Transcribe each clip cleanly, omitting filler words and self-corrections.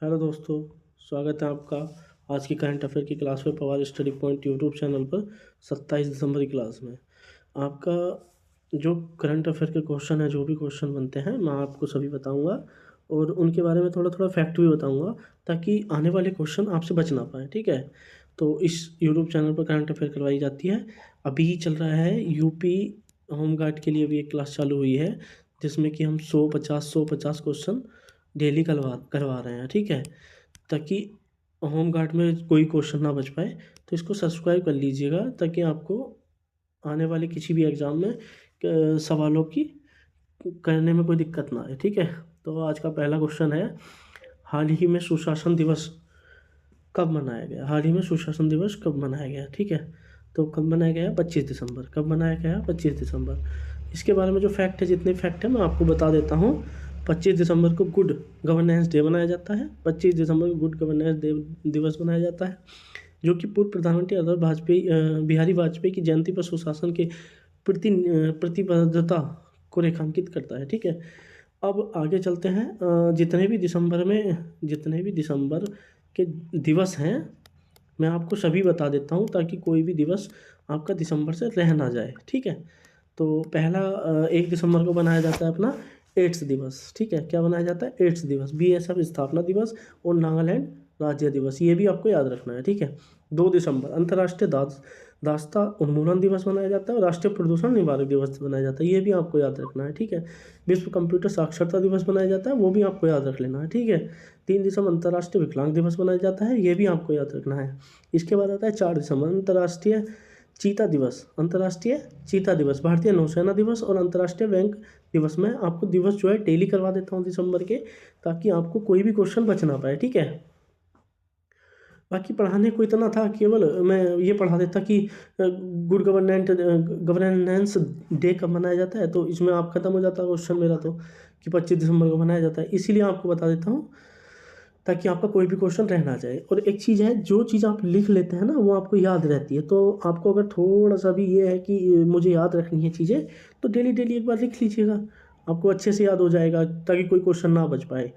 Hello दोस्तों, स्वागत है आपका आज की करंट अफेयर की क्लास में Pawar study point YouTube channel पर 27 दिसंबर की क्लास में। आपका जो करंट अफेयर के क्वेश्चन है, जो भी क्वेश्चन बनते हैं, मैं आपको सभी बताऊंगा और उनके बारे में थोड़ा थोड़ा फैक्ट भी बताऊंगा ताकि आने वाले क्वेश्चन आपसे बच ना पाए। ठीक है, तो इस यूट्यूब चैनल पर करंट अफेयर करवाई जाती है। अभी चल रहा है यूपी होमगार्ड के लिए भी एक क्लास चालू हुई है जिसमें कि हम 150 क्वेश्चन डेली करवा करवा रहे हैं। ठीक है, ताकि होमगार्ड में कोई क्वेश्चन ना बच पाए, तो इसको सब्सक्राइब कर लीजिएगा ताकि आपको आने वाले किसी भी एग्ज़ाम में सवालों की करने में कोई दिक्कत ना आए। ठीक है, तो आज का पहला क्वेश्चन है, हाल ही में सुशासन दिवस कब मनाया गया? हाल ही में सुशासन दिवस कब मनाया गया? ठीक है, तो कब मनाया गया? 25 दिसंबर। कब मनाया गया? 25 दिसंबर। इसके बारे में जो फैक्ट है, जितने फैक्ट है मैं आपको बता देता हूँ। 25 दिसंबर को गुड गवर्नेंस डे मनाया जाता है। 25 दिसंबर को गुड गवर्नेंस दिवस मनाया जाता है, जो कि पूर्व प्रधानमंत्री अटल बिहारी वाजपेयी की जयंती पर सुशासन के प्रतिबद्धता को रेखांकित करता है। ठीक है, अब आगे चलते हैं। जितने भी दिसंबर के दिवस हैं, मैं आपको सभी बता देता हूँ ताकि कोई भी दिवस आपका दिसंबर से रह ना जाए। ठीक है, तो पहला 1 दिसंबर को बनाया जाता है अपना एड्स दिवस। ठीक है, क्या बनाया जाता है? एड्स दिवस, BSF स्थापना दिवस और नागालैंड राज्य दिवस, ये भी आपको याद रखना है। ठीक है, 2 दिसंबर अंतर्राष्ट्रीय दास्ता उन्मूलन दिवस मनाया जाता है और राष्ट्रीय प्रदूषण निवारक दिवस मनाया जाता है, ये भी आपको याद रखना है। ठीक है, विश्व कंप्यूटर साक्षरता दिवस मनाया जाता है, वो भी आपको याद रख लेना है। ठीक है, 3 दिसंबर अंतर्राष्ट्रीय विकलांग दिवस मनाया जाता है, ये भी आपको याद रखना है। इसके बाद आता है 4 दिसंबर अंतर्राष्ट्रीय चीता दिवस, भारतीय नौसेना दिवस और अंतर्राष्ट्रीय बैंक दिवस में आपको दिवस जो है डेली करवा देता हूँ दिसंबर के, ताकि आपको कोई भी क्वेश्चन बच ना पाए। ठीक है, बाकी पढ़ाने को इतना था, केवल मैं ये पढ़ा देता कि गुड गवर्नेंस डे कब मनाया जाता है, तो इसमें आप खत्म हो जाता क्वेश्चन मेरा तो, कि 25 दिसंबर को मनाया जाता है। इसीलिए आपको बता देता हूँ ताकि आपका कोई भी क्वेश्चन रह ना जाए। और एक चीज़ है, जो चीज़ आप लिख लेते हैं ना, वो आपको याद रहती है। तो आपको अगर थोड़ा सा भी ये है कि मुझे याद रखनी है चीज़ें, तो डेली डेली एक बार लिख लीजिएगा, आपको अच्छे से याद हो जाएगा ताकि कोई क्वेश्चन ना बच पाए।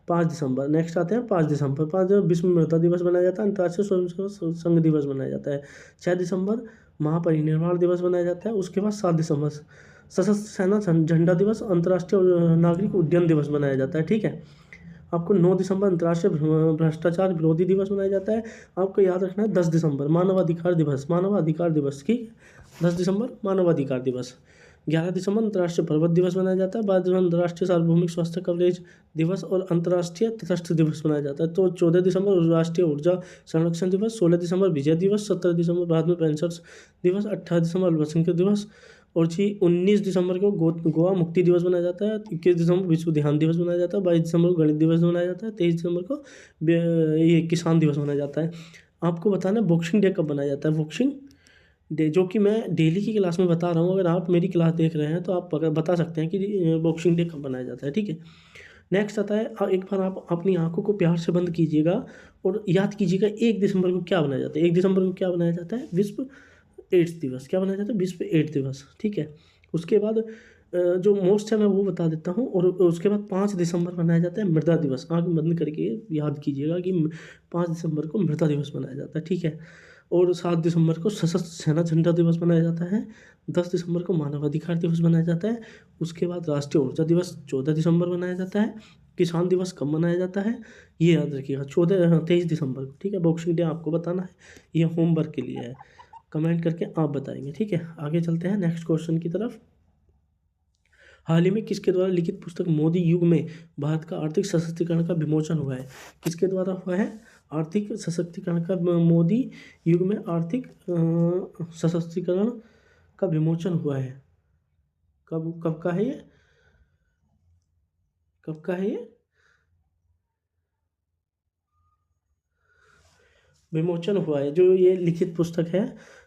5 दिसंबर, नेक्स्ट आते हैं 5 दिसंबर। 5 दिसंबर विश्व मृदा दिवस मनाया जाता है, अंतर्राष्ट्रीय स्वयं संघ दिवस मनाया जाता है। 6 दिसंबर महापरिनिर्वाण दिवस मनाया जाता है। उसके बाद 7 दिसंबर सशस्त्र सेना झंडा दिवस, अंतर्राष्ट्रीय नागरिक उड्डयन दिवस मनाया जाता है। ठीक है, आपको 9 दिसंबर अंतर्राष्ट्रीय भ्रष्टाचार विरोधी दिवस मनाया जाता है। आपको याद रखना है 10 दिसंबर मानवाधिकार दिवस की, 10 दिसंबर मानवाधिकार दिवस। 11 दिसंबर अंतर्राष्ट्रीय पर्वत दिवस मनाया जाता है। 12 दिसंबर अंतर्राष्ट्रीय सार्वभौमिक स्वास्थ्य कवरेज दिवस और अंतर्राष्ट्रीय तटस्थ दिवस मनाया जाता है। तो 14 दिसंबर राष्ट्रीय ऊर्जा संरक्षण दिवस, 16 दिसंबर विजय दिवस, 17 दिसंबर भारत में पेंशनर्स दिवस, 18 दिसंबर अल्पसंख्यक दिवस, और जी 19 दिसंबर को गोवा मुक्ति दिवस मनाया जाता है। 21 दिसंबर विश्व ध्यान दिवस मनाया जाता है। 22 दिसंबर को गणित दिवस मनाया जाता है। 23 दिसंबर को ये किसान दिवस मनाया जाता है। आपको बताना है बॉक्सिंग डे कब मनाया जाता है। बॉक्सिंग डे, जो कि मैं डेली की क्लास में बता रहा हूँ, अगर आप मेरी क्लास देख रहे हैं तो आप बता सकते हैं कि बॉक्सिंग डे कब मनाया जाता है। ठीक है, नेक्स्ट आता है, एक बार आप अपनी आंखों को प्यार से बंद कीजिएगा और याद कीजिएगा 1 दिसंबर को क्या बनाया जाता है। 1 दिसंबर को क्या बनाया जाता है? विश्व एड्स दिवस। क्या बनाया जाता है? विश्व एड्स दिवस। ठीक है, उसके बाद जो मोस्ट है मैं वो बता देता हूँ, और उसके बाद 5 दिसंबर मनाया जाता है मृदा दिवस। आँख बंद करके याद कीजिएगा कि 5 दिसंबर को मृदा दिवस मनाया जाता है। ठीक है, और 7 दिसंबर को सशस्त्र सेना झंडा दिवस मनाया जाता है। 10 दिसंबर को मानवाधिकार दिवस मनाया जाता है। उसके बाद राष्ट्रीय ऊर्जा दिवस 14 दिसंबर मनाया जाता है। किसान दिवस कब मनाया जाता है ये याद रखिएगा, 23 दिसंबर को। ठीक है, बॉक्सिंग डे आपको बताना है, ये होमवर्क के लिए है, कमेंट करके आप बताएंगे। ठीक है, आगे चलते हैं नेक्स्ट क्वेश्चन की तरफ। हाल ही में किसके द्वारा लिखित पुस्तक मोदी युग में भारत का आर्थिक सशक्तिकरण का विमोचन हुआ है? किसके द्वारा हुआ है आर्थिक सशक्तिकरण का? मोदी युग में आर्थिक सशक्तिकरण का विमोचन हुआ है। कब कब का है ये? कब का है ये विमोचन हुआ है? जो ये लिखित पुस्तक है,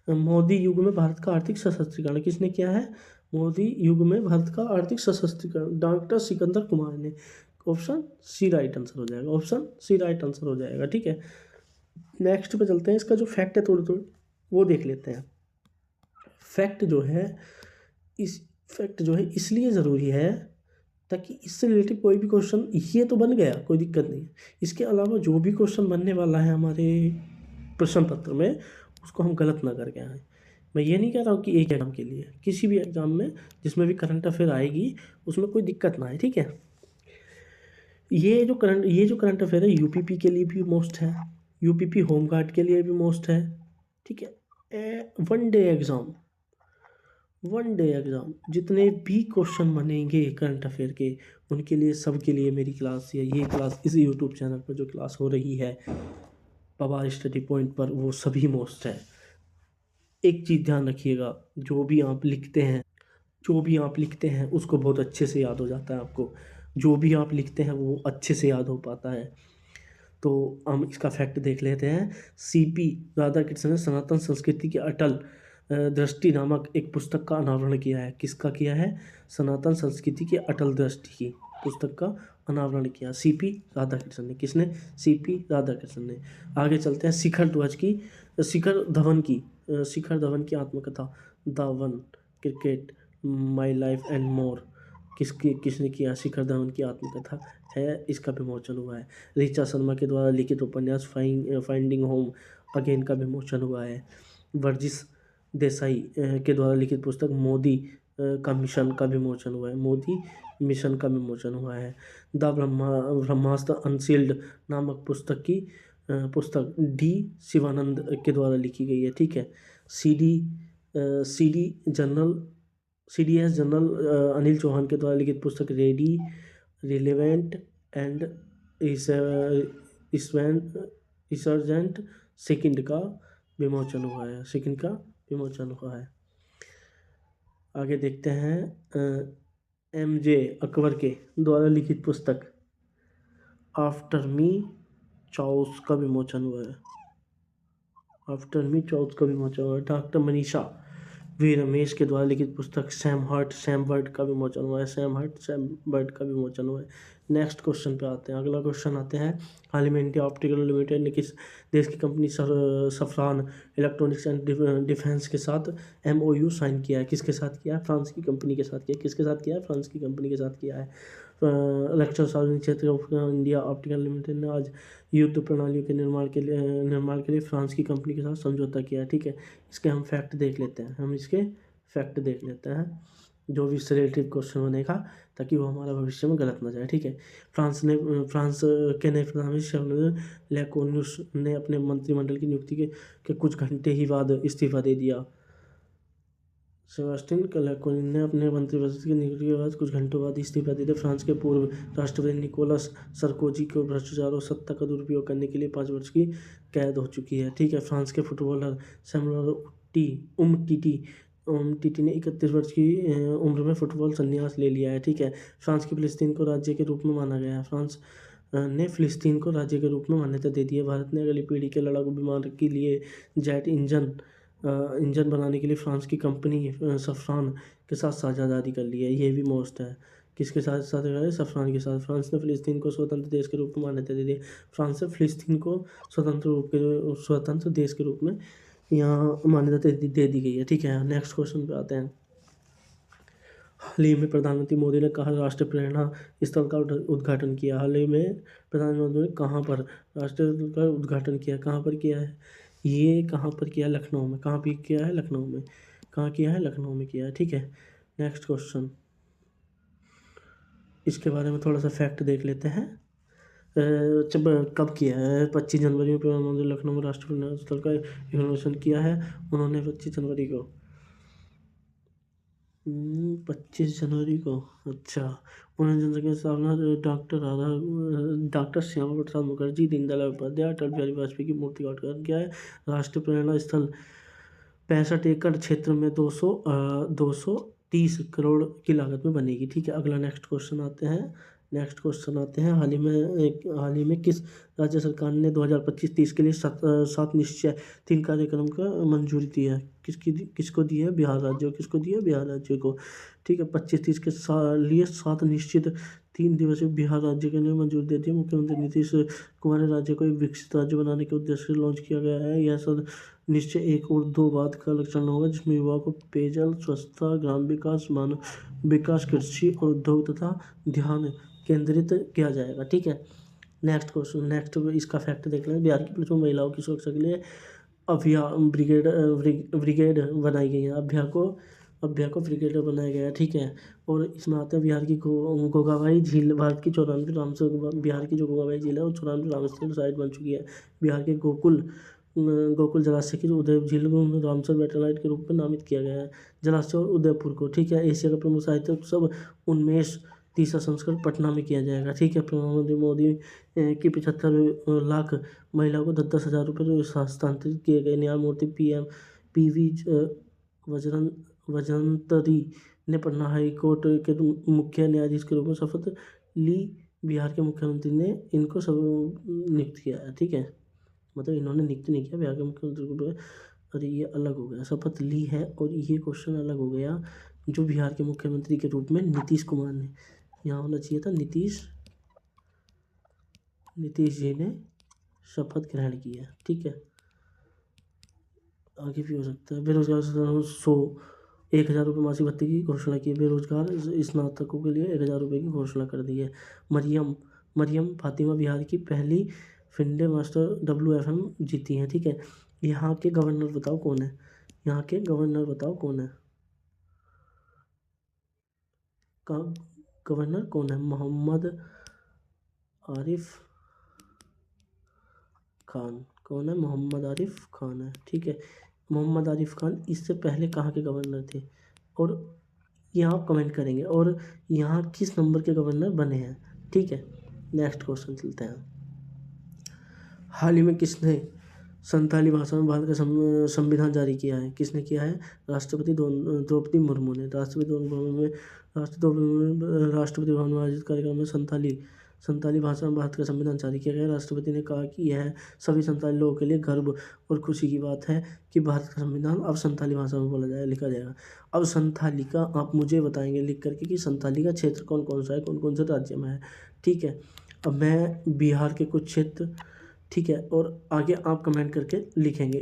मोदी युग में भारत का आर्थिक सशक्तिकरण, किसने किया है? मोदी युग में भारत का आर्थिक सशक्तिकरण डॉक्टर सिकंदर कुमार ने। ऑप्शन सी राइट आंसर हो जाएगा। ऑप्शन सी राइट आंसर हो जाएगा। ठीक है, नेक्स्ट पे चलते हैं। इसका जो फैक्ट है थोड़ी थोड़ी वो देख लेते हैं। फैक्ट जो है, इस फैक्ट जो है इसलिए ज़रूरी है ताकि इससे रिलेटेड कोई भी क्वेश्चन, ये तो बन गया, कोई दिक्कत नहीं है। इसके अलावा जो भी क्वेश्चन बनने वाला है हमारे प्रश्न पत्र में, उसको हम गलत ना करके आए। मैं ये नहीं कह रहा हूँ कि एक एग्जाम के लिए, किसी भी एग्जाम में जिसमें भी करंट अफेयर आएगी उसमें कोई दिक्कत ना आए, ठीक है। ये जो करंट अफेयर है यूपीपी के लिए भी मोस्ट है, यूपीपी होमगार्ड के लिए भी मोस्ट है, ठीक है। वन डे एग्ज़ाम जितने भी क्वेश्चन बनेंगे करंट अफेयर के, उनके लिए, सबके लिए मेरी क्लास, या ये क्लास इस यूट्यूब चैनल पर जो क्लास हो रही है पवार स्टडी पॉइंट पर, वो सभी मोस्ट है। एक चीज़ ध्यान रखिएगा, जो भी आप लिखते हैं उसको बहुत अच्छे से याद हो जाता है आपको, जो भी आप लिखते हैं वो अच्छे से याद हो पाता है। तो हम इसका फैक्ट देख लेते हैं। सीपी राधाकृष्णन ने सनातन संस्कृति की अटल दृष्टि नामक एक पुस्तक का अनावरण किया है। किसका किया है? सनातन संस्कृति की अटल दृष्टि की पुस्तक का अनावरण किया सीपी राधाकृष्णन ने। किसने? सीपी राधाकृष्णन ने। आगे चलते हैं। शिखर धवन की आत्मकथा the one cricket my life and more किसने किया? शिखर धवन की आत्मकथा है, इसका विमोचन हुआ है। ऋचा शर्मा के द्वारा लिखित उपन्यास फाइंडिंग होम अगेन का विमोचन हुआ है। वर्जिश देसाई के द्वारा लिखित पुस्तक मोदी का मिशन का विमोचन हुआ है। मोदी मिशन का विमोचन हुआ है। द ब्रह्मास्त्र अनसील्ड नामक पुस्तक डी शिवानंद के द्वारा लिखी गई है, ठीक है। CDS जनरल अनिल चौहान के द्वारा लिखित पुस्तक ready relevant and resurgent second का विमोचन हुआ है। आगे देखते हैं। MJ अकबर के द्वारा लिखित पुस्तक आफ्टर मी चॉइस का विमोचन हुआ है। डॉक्टर मनीषा वी रमेश के द्वारा लिखित पुस्तक सैम बर्ड का विमोचन हुआ है। नेक्स्ट क्वेश्चन पे आते हैं। अगला क्वेश्चन आते हैं। हाल ही में इंडिया ऑप्टिकल लिमिटेड ने किस देश की कंपनी सफरान इलेक्ट्रॉनिक्स एंड डिफेंस के साथ MOU साइन किया है? किसके साथ किया है? फ्रांस की कंपनी के साथ किया है। किसके साथ किया है? फ्रांस की कंपनी के साथ किया है। रक्षा सार्वजनिक क्षेत्र ऑफ इंडिया ऑप्टिकल लिमिटेड ने आज युद्ध प्रणालियों के निर्माण के लिए फ्रांस की कंपनी के साथ समझौता किया है, ठीक है। इसके हम फैक्ट देख लेते हैं। जो भी इससे रिलेटेड क्वेश्चन बनेगा, ताकि वो हमारा भविष्य में गलत ना जाए, ठीक है। फ्रांस के नए प्रधानमंत्री लेकोन्यूस ने अपने मंत्रिमंडल की नियुक्ति के कुछ घंटे ही बाद इस्तीफा दे दिया। सेबास्टियन लेकोन्यूस ने अपने मंत्रिमंडल की नियुक्ति के बाद कुछ घंटों बाद इस्तीफा दे दिया। फ्रांस के पूर्व राष्ट्रपति निकोलस सरकोजी को भ्रष्टाचार और सत्ता का दुरुपयोग करने के लिए 5 वर्ष की कैद हो चुकी है, ठीक है। फ्रांस के फुटबॉलर सैमुअल उमटीटी ने 31 वर्ष की उम्र में फुटबॉल संन्यास ले लिया है, ठीक है। फ्रांस की फिलिस्तीन को राज्य के रूप में माना गया है। फ्रांस ने फिलिस्तीन को राज्य के रूप में मान्यता दे दी है। भारत ने अगली पीढ़ी के लड़ाकू विमान के लिए जेट इंजन बनाने के लिए फ्रांस की कंपनी सफरान के साथ साझेदारी कर ली है। ये भी मोस्ट है। किसके साथ साझेदारी? सफरान के साथ। फ्रांस ने फिलिस्तीन को स्वतंत्र देश के रूप में मान्यता दे दी। फ्रांस ने फिलिस्तीन को स्वतंत्र देश के रूप में यहाँ मान्यता दे दी गई है, ठीक है। नेक्स्ट क्वेश्चन पे आते हैं। हाल ही में प्रधानमंत्री मोदी ने कहा राष्ट्रीय प्रेरणा स्थल का उद्घाटन किया। हाल ही में प्रधानमंत्री ने कहाँ पर राष्ट्रीय स्थल का उद्घाटन किया? कहाँ पर किया है? ये कहाँ पर किया? लखनऊ में। कहाँ पर किया है? लखनऊ में। कहाँ किया है? लखनऊ में किया है, ठीक है। नेक्स्ट क्वेश्चन, इसके बारे में थोड़ा सा फैक्ट देख लेते हैं। कब किया है? 25 जनवरी में प्रधानमंत्री लखनऊ में राष्ट्रीय प्रेरणा स्थल का इनॉग्रेशन किया है उन्होंने। 25 जनवरी को 25 जनवरी को, अच्छा। उन्होंने जनसंख्या स्थापना डॉक्टर श्यामा प्रसाद मुखर्जी, दीनदयाल उपाध्याय, अटल बिहारी वाजपेयी की मूर्ति का उद्घाटन किया है। राष्ट्रीय प्रेरणा स्थल 65 एकड़ क्षेत्र में 230 करोड़ की लागत में बनेगी, ठीक है। अगला नेक्स्ट क्वेश्चन आते हैं। हाल ही में किस राज्य सरकार ने 2025-30 के लिए 7 निश्चय 3 कार्यक्रम का मंजूरी दी है? किसको दी है? बिहार राज्य को, ठीक है। 25-30 के लिए 7 निश्चित 3 दिवसीय बिहार राज्य के लिए मंजूरी दे दी है। मुख्यमंत्री नीतीश कुमार ने राज्य को एक विकसित राज्य बनाने के उद्देश्य से लॉन्च किया गया है। यह निश्चय एक और दो बात का लक्षण होगा जिसमें युवा को पेयजल, स्वच्छता, ग्राम विकास, मानव विकास, कृषि और उद्योग तथा ध्यान केंद्रित किया जाएगा। ठीक है, नेक्स्ट क्वेश्चन, नेक्स्ट इसका फैक्ट देख लें। बिहार की पुलिस में महिलाओं की सुरक्षा के लिए अभियान ब्रिगेड बनाई गई है। अभ्या को ब्रिगेड बनाया गया है। ठीक है, और इसमें आता है बिहार की गोगाबाई झील, भारत की 94 रामसर, बिहार की जो गोगाबाई झील है वो 94 रामसर साइट बन चुकी है। बिहार के गोकुल जलाशय की जो उदय झील को रामसर वेटरलाइट के रूप में नामित किया गया है। जलाशय और उदयपुर को। ठीक है, एशिया का प्रमुख साहित्य उत्सव उन्मेष तीसरा संस्करण पटना में किया जाएगा। ठीक है, प्रधानमंत्री मोदी की 75 लाख महिलाओं को 10,000 रुपये हस्तांतरित किए गए। न्यायमूर्ति PV वजंतरी ने पटना हाई कोर्ट के मुख्य न्यायाधीश के रूप में शपथ ली। बिहार के मुख्यमंत्री ने इनको सब नियुक्त किया है। ठीक है, मतलब इन्होंने नियुक्त नहीं किया, बिहार के मुख्यमंत्री को। अरे ये अलग हो गया, शपथ ली है और ये क्वेश्चन अलग हो गया। जो बिहार के मुख्यमंत्री के रूप में नीतीश कुमार ने, यहाँ होना चाहिए था नीतीश जी ने शपथ ग्रहण की है। ठीक है, आगे भी हो सकता है। बेरोजगार 1,000 रुपये मासिक भत्ते की घोषणा की। बेरोजगार स्नातकों के लिए 1,000 रुपये की घोषणा कर दी है। मरियम फातिमा बिहार की पहली फिनडे मास्टर WFM जीती हैं। ठीक है, यहाँ के गवर्नर बताओ कौन है? यहाँ के गवर्नर बताओ कौन है? गवर्नर कौन है? मोहम्मद आरिफ खान। कौन है? मोहम्मद आरिफ खान है। ठीक है, मोहम्मद आरिफ खान इससे पहले कहाँ के गवर्नर थे? और यहाँ आप कमेंट करेंगे और यहाँ किस नंबर के गवर्नर बने हैं। ठीक है, नेक्स्ट क्वेश्चन चलते हैं। हाल ही में किसने संताली भाषा में भारत का संविधान जारी किया है? किसने किया है? राष्ट्रपति द्रौपदी मुर्मू ने। राष्ट्रपति भवन में आयोजित कार्यक्रम में संताली भाषा में भारत का संविधान जारी किया गया। राष्ट्रपति ने कहा कि यह सभी संताली लोगों के लिए गर्व और खुशी की बात है कि भारत का संविधान अब संताली भाषा में लिखा जाएगा। अब संताली का आप मुझे बताएंगे लिख करके कि संताली का क्षेत्र कौन कौन सा है, कौन कौन से राज्य में है। ठीक है, अब मैं बिहार के कुछ क्षेत्र, ठीक है, और आगे आप कमेंट करके लिखेंगे।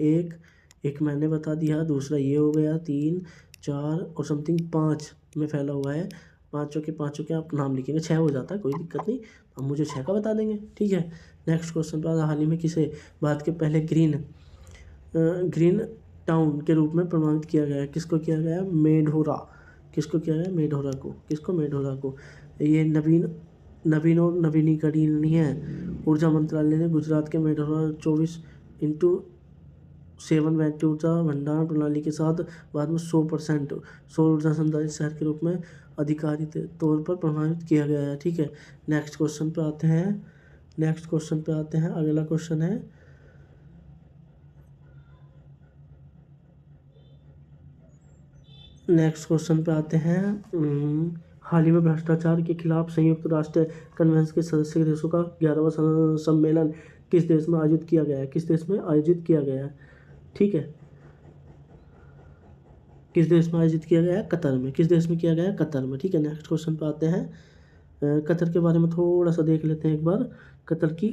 एक मैंने बता दिया, दूसरा ये हो गया, 3 4 और समथिंग 5 में फैला हुआ है। पाँचों के आप नाम लिखेंगे। 6 हो जाता है, कोई दिक्कत नहीं, आप मुझे 6 का बता देंगे। ठीक है, नेक्स्ट क्वेश्चन पर। हाल ही में किसे भारत के पहले ग्रीन टाउन के रूप में प्रमाणित किया गया है? किसको किया गया है? मेढोरा। किसको किया गया? मेढोरा को। किसको? मेढोरा को। ये नवीनीकरणीय ऊर्जा मंत्रालय ने गुजरात के मेढोरा 24/7 बैटरी ऊर्जा भंडारण प्रणाली के साथ बाद में 100% सौर ऊर्जा संचालित शहर के रूप में आधिकारिक तौर पर प्रमाणित किया गया है। ठीक है, नेक्स्ट क्वेश्चन पे आते हैं। अगला क्वेश्चन है, हाल ही में भ्रष्टाचार के खिलाफ संयुक्त राष्ट्र कन्वेंशन के सदस्य देशों का 11वां सम्मेलन किस देश में आयोजित किया गया है? किस देश में आयोजित किया गया है? ठीक है, किस देश में आयोजित किया गया है? कतर में। किस देश में किया गया है? कतर में। ठीक है, नेक्स्ट क्वेश्चन पे आते हैं। कतर के बारे में थोड़ा सा देख लेते हैं एक बार। कतर की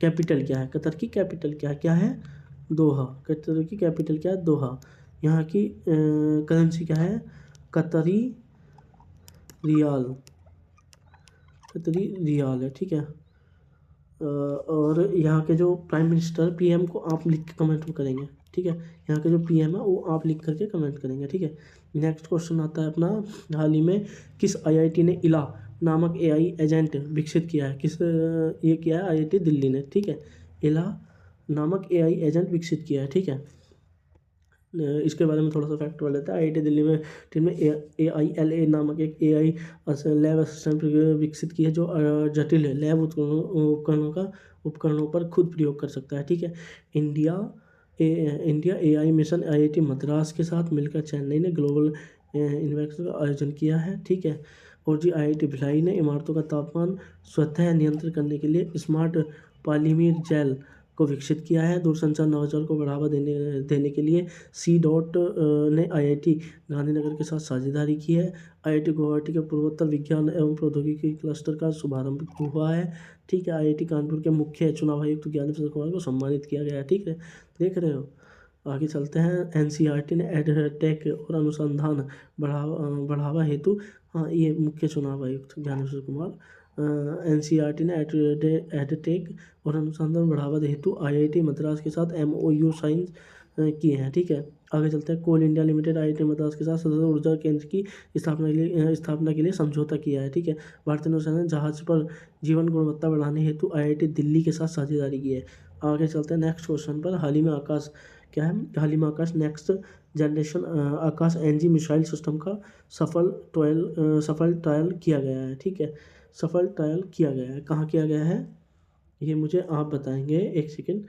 कैपिटल क्या है? कतर की कैपिटल क्या है? दोहा। कतर की कैपिटल क्या है? दोहा। यहाँ की करेंसी क्या है? कतरी रियाल है। ठीक है, और यहाँ के जो प्राइम मिनिस्टर PM को आप लिख के कमेंट में करेंगे। ठीक है, यहाँ के जो PM है वो आप लिख करके कमेंट करेंगे। ठीक है, नेक्स्ट क्वेश्चन आता है अपना। हाल ही में किस IIT ने इला नामक AI एजेंट विकसित किया है? ये किया है? IIT दिल्ली ने। ठीक है, इला नामक AI एजेंट विकसित किया है। ठीक है, इसके बारे में थोड़ा सा फैक्ट पढ़ लेते हैं। IIT दिल्ली में टीम में AILA नामक एक AI लैब असिस्टेंट विकसित की है जो जटिल लैब उपकरणों पर खुद प्रयोग कर सकता है। ठीक है, India AI mission IIT Madras के साथ मिलकर चेन्नई ने ग्लोबल इन्वेक्शन का आयोजन किया है। ठीक है, और जी IIT भिलाई ने इमारतों का तापमान स्वतः नियंत्रित करने के लिए स्मार्ट पॉलीमर जेल को विकसित किया है। दूरसंचार नवाचार को बढ़ावा देने के लिए C. ने IIT गांधीनगर के साथ साझेदारी की है। IIT गुवाहाटी के पूर्वोत्तर विज्ञान एवं प्रौद्योगिकी क्लस्टर का शुभारंभ हुआ है। ठीक है, IIT कानपुर के मुख्य चुनाव आयुक्त ज्ञानी प्रसाद कुमार को सम्मानित किया गया है। ठीक है, देख रहे हो। आगे चलते हैं। एनसीईआरटी ने एडटेक और अनुसंधान बढ़ावा हेतु, हाँ ये मुख्य चुनाव आयुक्त ज्ञानेश्वर कुमार। एनसीईआरटी ने एडटेक और अनुसंधान बढ़ावा हेतु आईआईटी मद्रास के साथ MOU साइन किए हैं, ठीक है। आगे चलते हैं। कोल इंडिया लिमिटेड आईआईटी मद्रास के साथ सतत ऊर्जा केंद्र की स्थापना के लिए समझौता किया है, ठीक है। भारतीय नौसेना ने जहाज पर जीवन गुणवत्ता बढ़ाने हेतु आईआईटी दिल्ली के साथ साझेदारी की है। आगे चलते हैं नेक्स्ट क्वेश्चन पर। हाल ही में आकाश क्या है? हाल ही में आकाश नेक्स्ट जनरेशन आकाश NG मिसाइल सिस्टम का सफल ट्रायल किया गया है, ठीक है। सफल ट्रायल किया गया है, कहाँ किया गया है ये मुझे आप बताएंगे, एक सेकेंड।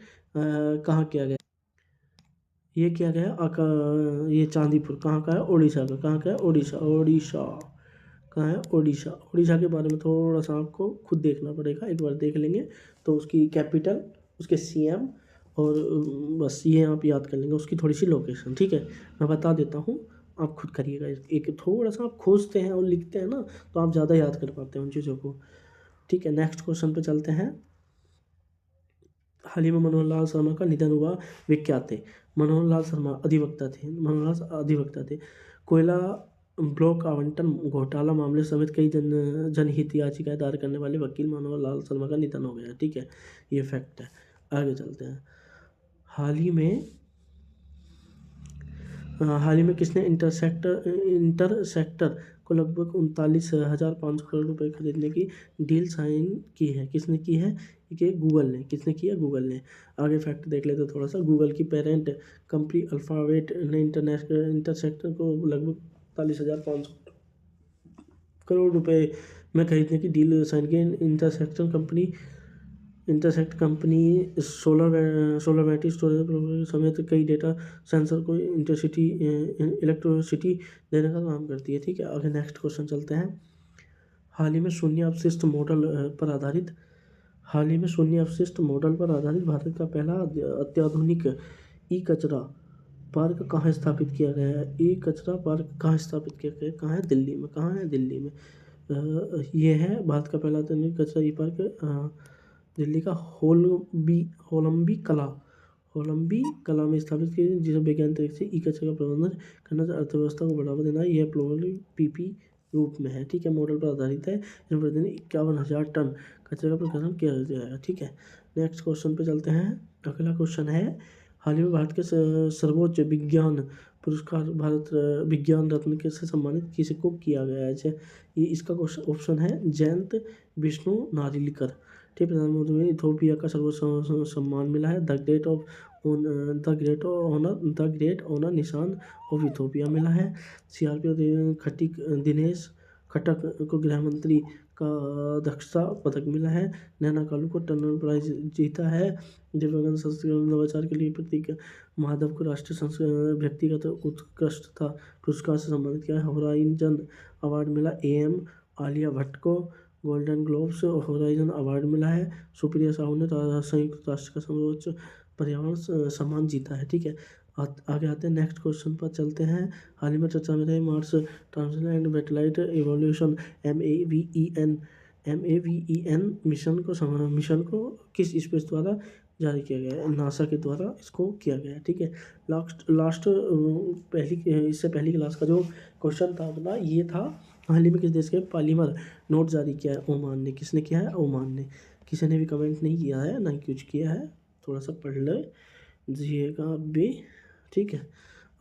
कहाँ किया गया? ये किया गया ये चांदीपुर, कहाँ का है? उड़ीसा का। कहाँ का है? उड़ीसा कहाँ है? उड़ीसा के बारे में थोड़ा सा आपको खुद देखना पड़ेगा, एक बार देख लेंगे तो उसकी कैपिटल, उसके CM और बस ये आप याद कर लेंगे, उसकी थोड़ी सी लोकेशन, ठीक है। मैं बता देता हूँ, आप खुद करिएगा। एक थोड़ा सा आप खोजते हैं और लिखते हैं ना, तो आप ज़्यादा याद कर पाते हैं उन चीज़ों को, ठीक है। नेक्स्ट क्वेश्चन पे चलते हैं। हाल ही में मनोहर लाल शर्मा का निधन हुआ, वे क्या थे? मनोहर लाल शर्मा अधिवक्ता थे। कोयला ब्लॉक आवंटन घोटाला मामले समेत कई जनहित याचिकाएं दायर करने वाले वकील मनोहर लाल शर्मा का निधन हो गया, ठीक है। ये फैक्ट है। आगे चलते हैं। हाल ही में किसने इंटरसेक्टर को लगभग 39,500 करोड़ रुपए खरीदने की डील साइन की है? किसने की है? कि गूगल ने। किसने किया? गूगल ने। आगे फैक्ट देख लेते थोड़ा सा। गूगल की पेरेंट कंपनी अल्फाबेट ने इंटरसेक्टर को लगभग 43,500 करोड़ रुपए में खरीदने की डील साइन की। Intersect company solar battery storage समेत कई डेटा सेंसर को इलेक्ट्रिसिटी देने का काम करती है, ठीक है। आगे नेक्स्ट क्वेश्चन चलते हैं। हाल ही में शून्य अपशिष्ट मॉडल पर आधारित भारत का पहला अत्याधुनिक ई कचरा पार्क कहाँ स्थापित किया गया है? ई कचरा पार्क कहाँ स्थापित किया गया है? कहाँ है? दिल्ली में। कहाँ है? दिल्ली में। ये है भारत का पहला अत्याधुनिक कचरा ई पार्क, दिल्ली का होलंबी कला में स्थापित की, जिसे वैज्ञानिक तरीके से ई कचरे का प्रबंधन करना, अर्थव्यवस्था को बढ़ावा देना। यह प्रोबेबली PP रूप में है, ठीक है। मॉडल पर आधारित है। इसमें प्रतिदिन 51,000 टन कचरे का प्रबंधन किया जाएगा, ठीक है। नेक्स्ट क्वेश्चन पे चलते हैं। अगला क्वेश्चन है। हाल ही में भारत के सर्वोच्च विज्ञान पुरस्कार भारत विज्ञान रत्न के से सम्मानित किसी को किया गया है? ये इसका ऑप्शन है जयंत विष्णु नारिलकर, ठीक है। प्रधानमंत्री में इथोपिया का सर्वोच्च सम्मान मिला है। द ग्रेट ऑनर निशान ऑफ इथोपिया मिला है। CRPF दिनेश खट्टक को गृह मंत्री का दक्षता पदक मिला है। नैना कालू को टर्नर प्राइज जीता है। दिव्यांग संस्कृति नवाचार के लिए प्रतीक माधव को राष्ट्रीय व्यक्तिगत उत्कृष्टता पुरस्कार से सम्मानित किया है। होराइजन अवार्ड मिला AM आलिया भट्ट को। गोल्डन ग्लोब्स होराइजन अवार्ड मिला है। सुप्रिया साहू ने संयुक्त राष्ट्र का सर्वोच्च पर्यावरण सम्मान जीता है, ठीक है। आगे आते हैं। नेक्स्ट क्वेश्चन पर चलते हैं। हाल ही में चर्चा में रहे Mars transition and satellite evolution MAVEN mission को किस स्पेस द्वारा जारी किया गया है? NASA के द्वारा इसको किया गया है, ठीक है। इससे पहली क्लास का जो क्वेश्चन था अपना ये था, हाल ही में किस देश के पॉलीमर नोट जारी किया है? ओमान ने। किसने किया है? ओमान ने। किसी ने भी कमेंट नहीं किया है, ना कुछ किया है, थोड़ा सा पढ़ लीजिएगा भी, ठीक है।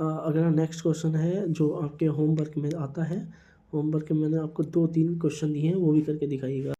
अगला नेक्स्ट क्वेश्चन है जो आपके होमवर्क में आता है। होमवर्क में मैंने आपको 2-3 क्वेश्चन दिए हैं, वो भी करके दिखाइएगा।